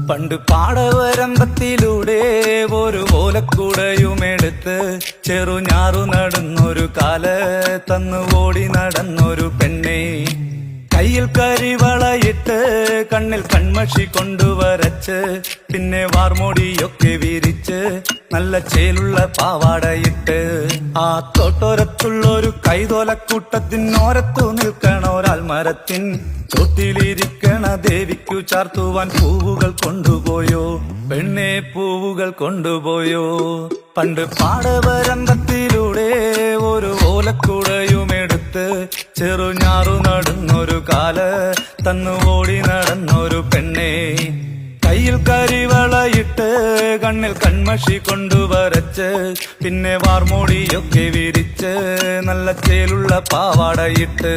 പണ്ട് പാടവരമ്പത്തിലൂടെ ഒരു ഓലക്കുടയുമെടുത്ത് ചെറുഞാറു നടന്നൊരു കാല തന്നു ഓടി നടന്നൊരു പെണ്ണെ. കയ്യിൽ കരിവളയിട്ട് കണ്ണിൽ കൺമഷി കൊണ്ടുവരച്ച് പിന്നെ വാർമോടിയൊക്കെ വിരിച്ച് നല്ല ചേലുള്ള പാവാടയിട്ട് ആ തോട്ടോരത്തുള്ളൊരു കൈതോലക്കൂട്ടത്തിനോരത്തു നിൽക്കണ ഒരാൽമരത്തിൻ ചോട്ടിലിരിക്കണ ദേവിക്കു ചാർത്തുവാൻ പൂവുകൾ കൊണ്ടുപോയോ പെണ്ണെ, പൂവുകൾ കൊണ്ടുപോയോ. പണ്ട് പാടവരമ്പത്തിലൂടെ ഒരു ഓലക്കുടയുമെടുത്ത് ചെറുഞാറു നടന്നൊരു കാല തന്നു ഓടി നടന്നൊരു പെണ്ണെ. കയ്യിൽ കരിവളയിട്ട് കണ്ണിൽ കൺമഷി കൊണ്ടുവരച്ച് പിന്നെ വാർമോടിയൊക്കെ വിരിച്ച് നല്ല ചേലുള്ള പാവാടയിട്ട്